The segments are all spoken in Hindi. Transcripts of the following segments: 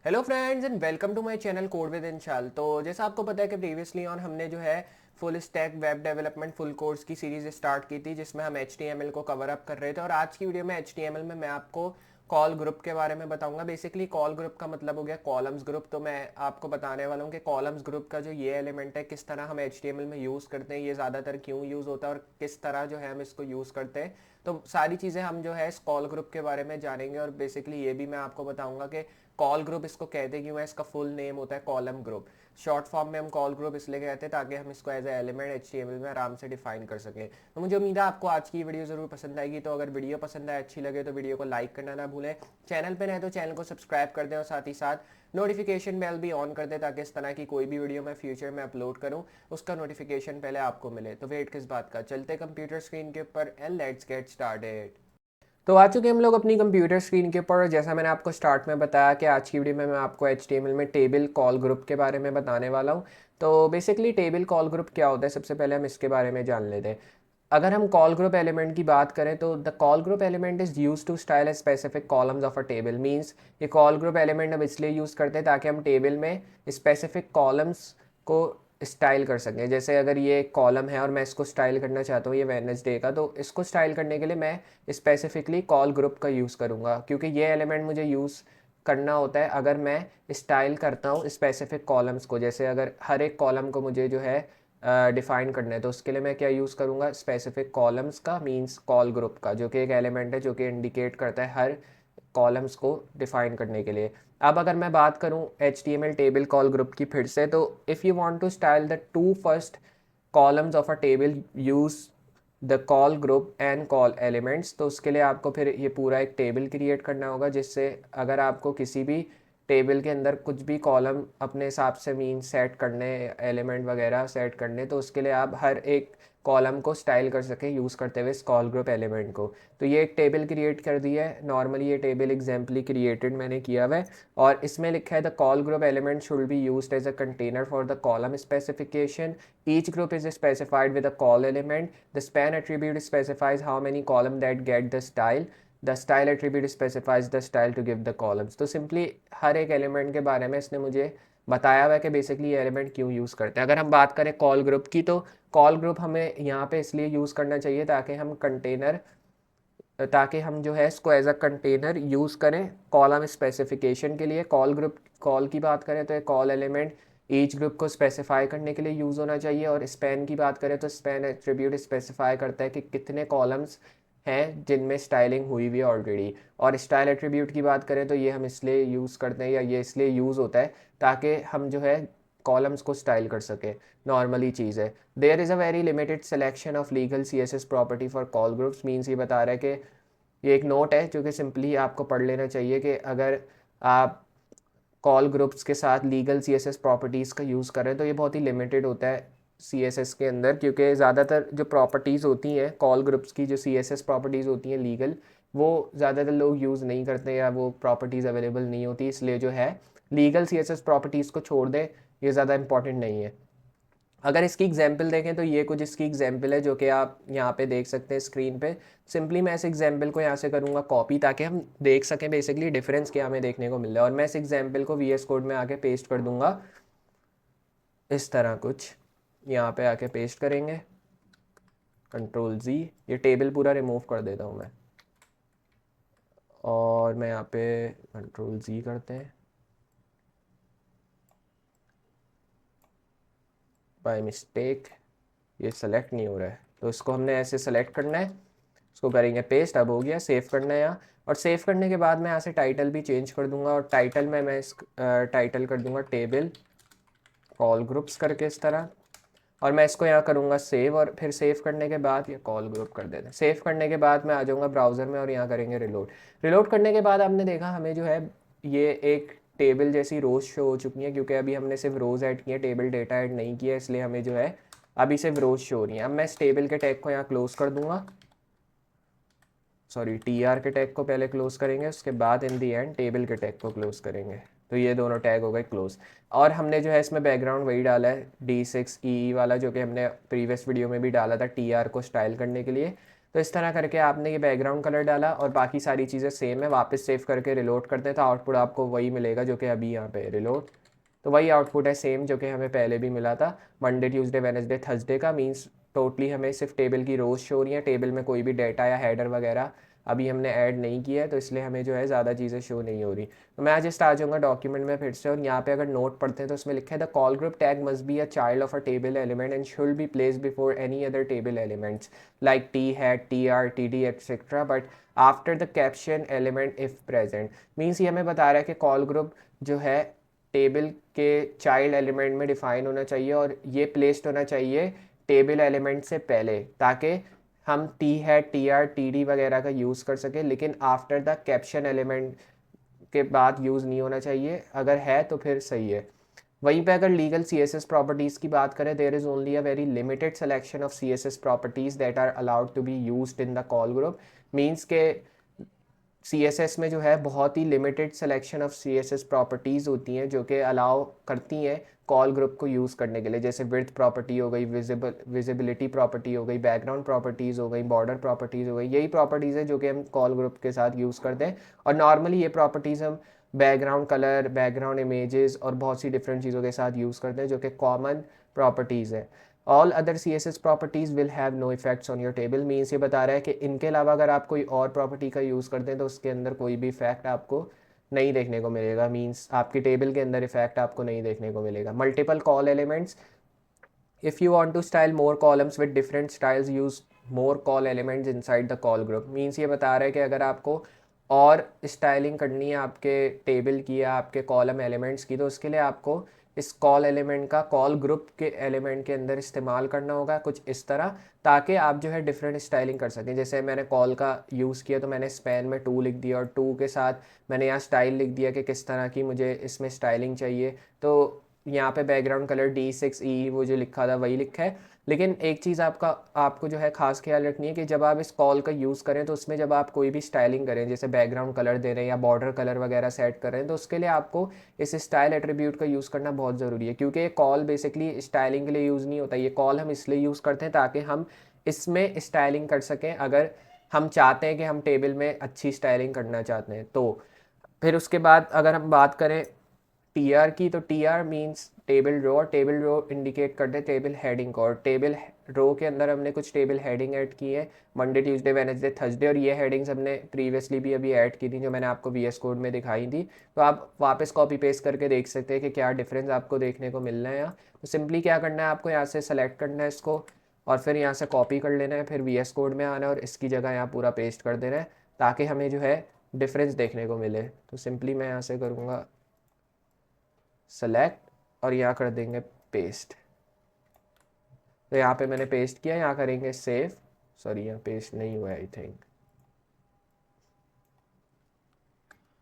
Hello friends and welcome to my channel code with Inshal. तो जैसा आपको पता है कि प्रीवियसली ऑन हमने जो है full stack web development full course की सीरीज स्टार्ट की थी जिसमें हम HTML को कवर अप कर रहे थे। और आज की वीडियो में HTML में मैं आपको कॉल ग्रुप के बारे में बताऊंगा। बेसिकली कॉल ग्रुप का मतलब हो गया कॉलम्स ग्रुप। तो मैं आपको बताने वाला हूँ कि कॉलम्स ग्रुप का जो ये एलिमेंट है किस तरह हम HTML में यूज़ करते हैं, ये ज़्यादातर क्यों यूज़ होता है और किस तरह जो है हम इसको यूज़ करते हैं। तो सारी चीज़ें हम जो है इस कॉल ग्रुप के बारे में जानेंगे। और बेसिकली ये भी मैं आपको बताऊंगा कि कॉल ग्रुप इसको कहते क्यों है, इसका फुल नेम होता है कॉलम ग्रुप। शॉर्ट फॉर्म में हम कॉल ग्रुप इसलिए कहते हैं ताकि हम इसको एज ए एलिमेंट HTML में आराम से डिफाइन कर सकें। तो मुझे उम्मीद है आपको आज की वीडियो ज़रूर पसंद आएगी। तो अगर वीडियो पसंद आए, अच्छी लगे तो वीडियो को लाइक करना ना भूलें। चैनल पर नए तो चैनल को सब्सक्राइब कर दें और साथ ही साथ नोटिफिकेशन बेल भी ऑन कर दें ताकि इस तरह की कोई भी वीडियो मैं फ्यूचर में अपलोड करूं उसका नोटिफिकेशन पहले आपको मिले। तो वेट किस बात का, चलते कंप्यूटर स्क्रीन के ऊपर एंड लेट्स गेट स्टार्टेड। तो आ चुके हम लोग अपनी कंप्यूटर स्क्रीन के ऊपर। और जैसा मैंने आपको स्टार्ट में बताया कि आज की वीडियो में मैं आपको HTML में टेबल कॉल ग्रुप के बारे में बताने वाला हूँ। तो बेसिकली टेबल कॉल ग्रुप क्या होता है, सबसे पहले हम इसके बारे में जान लेते हैं। अगर हम कॉल ग्रुप एलिमेंट की बात करें तो the call group element is use to style a specific columns of a table. Means ये कॉल ग्रुप एलिमेंट हम इसलिए यूज़ करते हैं ताकि हम टेबल में स्पेसिफिक कॉलम्स को स्टाइल कर सकें। जैसे अगर ये एक कॉलम है और मैं इसको स्टाइल करना चाहता हूँ ये वेडनेसडे का, तो इसको स्टाइल करने के लिए मैं स्पेसिफिकली कॉल ग्रुप का यूज़ करूँगा क्योंकि ये एलिमेंट मुझे यूज़ करना होता है अगर मैं स्टाइल करता हूँ स्पेसिफिक कॉलम्स को। जैसे अगर हर एक कॉलम को मुझे जो है डिफाइन करना है तो उसके लिए मैं क्या यूज़ करूँगा, स्पेसिफिक कॉलम्स का, मींस कॉल ग्रुप का, जो कि एक एलिमेंट है जो कि इंडिकेट करता है हर कॉलम्स को डिफाइन करने के लिए। अब अगर मैं बात करूं HTML टेबल कॉल ग्रुप की फिर से, तो if you want to style the two first columns of a table use the call group and col elements. तो उसके लिए आपको फिर ये पूरा एक टेबल क्रिएट करना होगा जिससे अगर आपको किसी भी टेबल के अंदर कुछ भी कॉलम अपने हिसाब से मीन सेट करने, एलिमेंट वगैरह सेट करने, तो उसके लिए आप हर एक कॉलम को स्टाइल कर सकें यूज़ करते हुए इस कॉल ग्रुप एलिमेंट को। तो ये एक टेबल क्रिएट कर दी है। नॉर्मली ये टेबल एग्जाम्पली क्रिएटेड मैंने किया हुआ है और इसमें लिखा है the call group element should be used as a container for the column specification. Each group is specified with a col element. The span attribute specifies how many column that get the style. The style attribute specifies the style to give the columns. तो सिंपली हर एक एलिमेंट के बारे में इसने मुझे बताया हुआ है कि बेसिकली ये एलिमेंट क्यों यूज़ करते हैं। अगर हम बात करें कॉल ग्रुप की, तो कॉल ग्रुप हमें यहाँ पे इसलिए यूज़ करना चाहिए ताकि हम जो है इसको एज अ कंटेनर यूज़ करें कॉलम स्पेसिफिकेशन के लिए। कॉल ग्रुप कॉल की बात करें तो ये कॉल एलिमेंट ईच ग्रुप को स्पेसिफाई करने के लिए यूज़ होना चाहिए। और स्पैन की बात करें तो स्पैन एट्रीब्यूट स्पेसिफाई करता है कि कितने कॉलम्स हैं जिनमें स्टाइलिंग हुई हुई है ऑलरेडी। और स्टाइल एट्रीब्यूट की बात करें तो ये हम इसलिए यूज़ करते हैं या ये इसलिए यूज़ होता है ताकि हम जो है कॉलम्स को स्टाइल कर सकें। नॉर्मली चीज़ है there is a very limited selection of legal CSS property for col groups. Means ये बता रहा है कि ये एक नोट है जो कि सिंपली आपको पढ़ लेना चाहिए कि अगर आप कॉल ग्रुप्स के साथ लीगल CSS प्रॉपर्टीज़ का यूज़ करें तो ये बहुत ही लिमिटेड होता है CSS के अंदर, क्योंकि ज़्यादातर जो प्रॉपर्टीज़ होती हैं कॉल ग्रुप्स की, जो CSS प्रॉपर्टीज़ होती हैं लीगल, वो ज़्यादातर लोग यूज़ नहीं करते या वो प्रॉपर्टीज़ अवेलेबल नहीं होती। इसलिए जो है लीगल CSS प्रॉपर्टीज़ को छोड़ दें, ये ज़्यादा इंपॉर्टेंट नहीं है। अगर इसकी एग्जाम्पल देखें तो ये कुछ इसकी एग्जाम्पल है जो कि आप यहाँ पे देख सकते हैं स्क्रीन पे। सिंपली मैं इस एग्जाम्पल को यहाँ से करूँगा कॉपी ताकि हम देख सकें बेसिकली डिफरेंस क्या हमें देखने को मिल रहा है। और मैं इस एग्जाम्पल को VS कोड में आके पेस्ट कर दूंगा इस तरह कुछ। यहाँ पे आके पेस्ट करेंगे, Ctrl+Z। ये टेबल पूरा रिमूव कर देता हूँ मैं और मैं यहाँ पे Ctrl+Z करते हैं। बाय मिस्टेक ये सेलेक्ट नहीं हो रहा है तो इसको हमने ऐसे सेलेक्ट करना है, इसको करेंगे पेस्ट। अब हो गया, सेव करना है यहाँ। और सेव करने के बाद मैं यहाँ से टाइटल भी चेंज कर दूंगा और टाइटल में मैं इस टाइटल कर दूंगा टेबल कॉल ग्रुप्स करके इस तरह। और मैं इसको यहाँ करूँगा सेव और फिर सेव करने के बाद ये कॉल ग्रुप कर देते हैं। सेव करने के बाद मैं आ जाऊँगा ब्राउज़र में और यहाँ करेंगे रिलोड। रिलोड करने के बाद आपने देखा हमें जो है ये एक टेबल जैसी रोज़ शो हो चुकी है, क्योंकि अभी हमने सिर्फ रोज़ ऐड किए, टेबल डेटा ऐड नहीं किया, इसलिए हमें जो है अभी सिर्फ रोज़ शो हो रही है। अब मैं इस टेबल के टैग को यहाँ क्लोज कर दूंगा, सॉरी TR के टैग को पहले क्लोज करेंगे, उसके बाद इन दी एंड टेबल के टैग को क्लोज करेंगे। तो ये दोनों टैग हो गए क्लोज। और हमने जो है इसमें बैकग्राउंड वही डाला है D6EE वाला जो कि हमने प्रीवियस वीडियो में भी डाला था TR को स्टाइल करने के लिए। तो इस तरह करके आपने ये बैकग्राउंड कलर डाला और बाकी सारी चीज़ें सेम है, वापस सेव करके रिलोड करते हैं तो आउटपुट आपको वही मिलेगा जो कि अभी यहाँ पे रिलोड, तो वही आउटपुट है सेम जो कि हमें पहले भी मिला था मंडे ट्यूसडे वेडनेसडे थर्सडे का। मींस टोटली हमें सिर्फ टेबल की रोज शो हो रही है, टेबल में कोई भी डेटा या हेडर वगैरह अभी हमने ऐड नहीं किया है, तो इसलिए हमें जो है ज़्यादा चीज़ें शो नहीं हो रही। तो मैं जस्ट आ जाऊँगा डॉक्यूमेंट में फिर से, और यहाँ पे अगर नोट पढ़ते हैं तो उसमें लिखा है the call group tag must be a child of a table element and should be place before any other table elements like T hat T R T D etcetera but after the caption element if present. Means ये हमें बता रहा है कि कॉल ग्रुप जो है टेबल के चाइल्ड एलिमेंट में डिफाइन होना चाहिए और ये प्लेस्ड होना चाहिए टेबल एलिमेंट से पहले, ताकि हम टी है टी आर टी डी वगैरह का यूज़ कर सके, लेकिन आफ्टर द कैप्शन एलिमेंट के बाद यूज़ नहीं होना चाहिए, अगर है तो फिर सही है। वहीं पे अगर legal C S S properties की बात करें, there is only a very limited selection of C S S properties that are allowed to be used in the call group. Means के सी एस एस में जो है बहुत ही limited selection of C S S properties होती हैं जो कि अलाउ करती हैं कॉल ग्रुप को यूज़ करने के लिए, जैसे विड्थ प्रॉपर्टी हो गई, विजिबिलिटी प्रॉपर्टी हो गई, बैकग्राउंड प्रॉपर्टीज़ हो गई, बॉर्डर प्रॉपर्टीज़ हो गई। यही प्रॉपर्टीज़ है जो कि हम कॉल ग्रुप के साथ यूज़ करते हैं, और नॉर्मली ये प्रॉपर्टीज़ हम बैकग्राउंड कलर, बैकग्राउंड इमेजेस और बहुत सी डिफरेंट चीज़ों के साथ यूज़ करते हैं जो कि कॉमन प्रॉपर्टीज़ है। All other C S S properties will have no effects on your table. Means ये बता रहा है कि इनके अलावा अगर आप कोई और प्रॉपर्टी का यूज़ करते हैं तो उसके अंदर कोई भी इफेक्ट आपको नहीं देखने को मिलेगा। मीन्स आपकी टेबल के अंदर इफेक्ट आपको नहीं देखने को मिलेगा। Multiple call elements, if you want to style more columns with different styles use more call elements inside the call group। Means ये बता रहा है कि अगर आपको और स्टाइलिंग करनी है आपके टेबल की या आपके कॉलम एलिमेंट्स की, तो उसके लिए आपको इस कॉल एलिमेंट का कॉल ग्रुप के एलिमेंट के अंदर इस्तेमाल करना होगा कुछ इस तरह, ताकि आप जो है डिफरेंट स्टाइलिंग कर सकें। जैसे मैंने कॉल का यूज़ किया तो मैंने स्पैन में 2 लिख दिया और 2 के साथ मैंने यहाँ स्टाइल लिख दिया कि किस तरह की मुझे इसमें स्टाइलिंग चाहिए। तो यहाँ पे बैकग्राउंड कलर D6E वो जो लिखा था वही लिखा है। लेकिन एक चीज़ आपको जो है ख़ास ख्याल रखनी है कि जब आप इस कॉल का यूज़ करें तो उसमें जब आप कोई भी स्टाइलिंग करें, जैसे बैकग्राउंड कलर दे रहे हैं या बॉर्डर कलर वगैरह सेट कर रहे हैं, तो उसके लिए आपको इस स्टाइल एट्रीब्यूट का यूज़ करना बहुत ज़रूरी है, क्योंकि ये कॉल बेसिकली स्टाइलिंग के लिए यूज़ नहीं होता। ये कॉल हम इसलिए यूज़ करते हैं ताकि हम इसमें स्टाइलिंग कर सकें, अगर हम चाहते हैं कि हम टेबल में अच्छी स्टाइलिंग करना चाहते हैं तो। फिर उसके बाद अगर हम बात करें टी आर की, तो T R means table row, और टेबल रो इंडिकेट करते हैं टेबल हेडिंग को, और टेबल रो के अंदर हमने कुछ टेबल हेडिंग ऐड की है मंडे ट्यूसडे वेडनेसडे थर्सडे, और ये हेडिंग्स हमने प्रीवियसली भी अभी ऐड की थी जो मैंने आपको वी एस कोड में दिखाई थी। तो आप वापस कॉपी पेस्ट करके देख सकते हैं कि क्या डिफरेंस आपको देखने को मिल रहा है यहाँ। तो सिंपली क्या करना है, आपको यहाँ से सेलेक्ट करना है इसको और फिर यहाँ से कॉपी कर लेना है, फिर वी एस कोड में आना है और इसकी जगह यहाँ पूरा पेस्ट कर देना है ताकि हमें जो है डिफरेंस देखने को मिले। तो सिंपली मैं यहाँ से करूँगा सेलेक्ट और यहाँ कर देंगे पेस्ट। तो यहाँ पे मैंने पेस्ट किया, यहाँ करेंगे सेव। सॉरी यहाँ पेस्ट नहीं हुआ आई थिंक,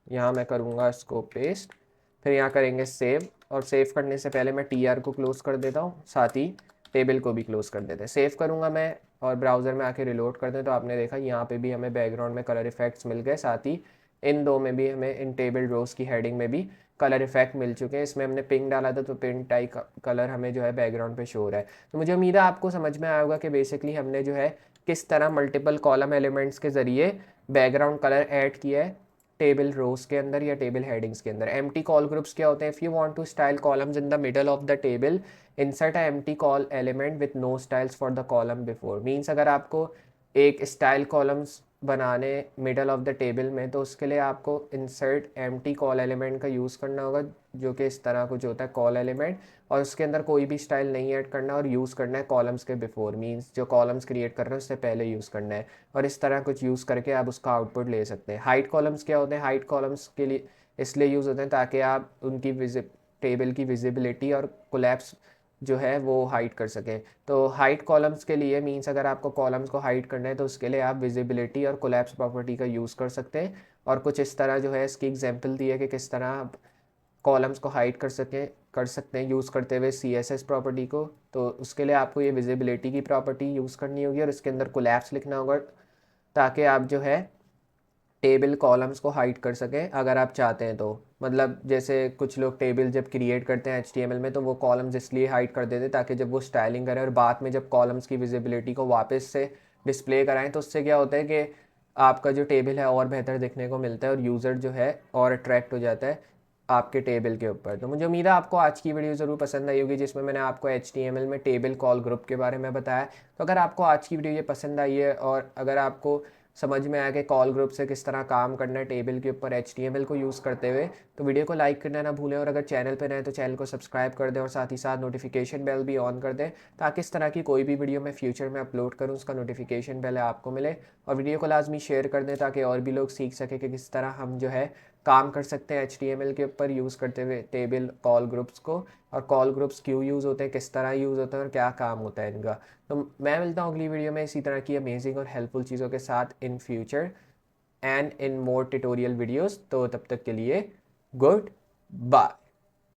यहाँ मैं करूँगा इसको पेस्ट, फिर यहाँ करेंगे सेव, और सेव करने से पहले मैं टी आर को क्लोज कर देता हूँ, साथ ही टेबल को भी क्लोज कर देते हैं। सेव करूँगा मैं और ब्राउज़र में आके रिलोड करते हैं तो आपने देखा यहाँ पे भी हमें बैकग्राउंड में कलर इफेक्ट्स मिल गए, साथ ही इन दो में भी हमें इन टेबल रोज की हेडिंग में भी कलर इफेक्ट मिल चुके हैं। इसमें हमने पिंक डाला था तो पिंक टाइप कलर हमें जो है बैकग्राउंड पे शो हो रहा है। तो मुझे उम्मीद है आपको समझ में आया होगा कि बेसिकली हमने जो है किस तरह मल्टीपल कॉलम एलिमेंट्स के ज़रिए बैकग्राउंड कलर ऐड किया है टेबल रोज के अंदर या टेबल हेडिंग्स के अंदर। एम्प्टी कॉल ग्रुप्स क्या होते हैं? If you want to style columns in the middle of the table insert a empty col element with no styles for the column before. Means अगर आपको एक स्टाइल कॉलम्स बनाने मिडल ऑफ द टेबल में, तो उसके लिए आपको इंसर्ट एम्प्टी कॉल एलिमेंट का यूज़ करना होगा जो कि इस तरह कुछ होता है कॉल एलिमेंट, और उसके अंदर कोई भी स्टाइल नहीं ऐड करना और यूज़ करना है कॉलम्स के बिफोर। मीन्स जो कॉलम्स क्रिएट कर रहे हैं उससे पहले यूज़ करना है, और इस तरह कुछ यूज़ करके आप उसका आउटपुट ले सकते हैं। हाइड कॉलम्स क्या होते हैं? हाइड कॉलम्स के लिए इसलिए यूज़ होते हैं ताकि आप उनकी टेबल की विजिबिलिटी और कोलैप्स जो है वो हाइड कर सकें। तो हाइड कॉलम्स के लिए मीन्स अगर आपको कॉलम्स को हाइड करना है तो उसके लिए आप विजिबिलिटी और कोलैप्स प्रॉपर्टी का यूज़ कर सकते हैं, और कुछ इस तरह जो है इसकी एग्जांपल दी है कि किस तरह आप कॉलम्स को हाइड कर सकते हैं यूज़ करते हुए सी एस एस प्रॉपर्टी को। तो उसके लिए आपको ये विजिबिलिटी की प्रॉपर्टी यूज़ करनी होगी और इसके अंदर कोलैप्स लिखना होगा ताकि आप जो है टेबल कॉलम्स को हाइड कर सकें अगर आप चाहते हैं तो। मतलब जैसे कुछ लोग टेबल जब क्रिएट करते हैं HTML में तो वो कॉलम्स इसलिए हाइड कर देते हैं ताकि जब वो स्टाइलिंग करें और बाद में जब कॉलम्स की विजिबिलिटी को वापस से डिस्प्ले कराएं, तो उससे क्या होता है कि आपका जो टेबल है और बेहतर दिखने को मिलता है और यूज़र जो है और अट्रैक्ट हो जाता है आपके टेबल के ऊपर। तो मुझे उम्मीद है आपको आज की वीडियो ज़रूर पसंद आई होगी, जिसमें मैंने आपको HTML में टेबल कॉल ग्रुप के बारे में बताया। तो अगर आपको आज की वीडियो ये पसंद आई है और अगर आपको समझ में आया कि कॉल ग्रुप से किस तरह काम करना है टेबल के ऊपर HTML को यूज़ करते हुए, तो वीडियो को लाइक करना ना भूलें, और अगर चैनल पर नए तो चैनल को सब्सक्राइब कर दें और साथ ही साथ नोटिफिकेशन बेल भी ऑन कर दें, ताकि इस तरह की कोई भी वीडियो मैं फ्यूचर में अपलोड करूँ उसका नोटिफिकेशन पहले आपको मिले। और वीडियो को लाजमी शेयर कर दें ताकि और भी लोग सीख सकें कि किस तरह हम जो है काम कर सकते हैं HTML के ऊपर यूज़ करते हुए टेबल कॉल ग्रुप्स को, और कॉल ग्रुप्स क्यों यूज़ होते हैं, किस तरह यूज़ होते हैं और क्या काम होता है इनका। तो मैं मिलता हूँ अगली वीडियो में इसी तरह की अमेजिंग और हेल्पफुल चीज़ों के साथ in future and in more tutorial videos. तो तब तक के लिए गुड बाय।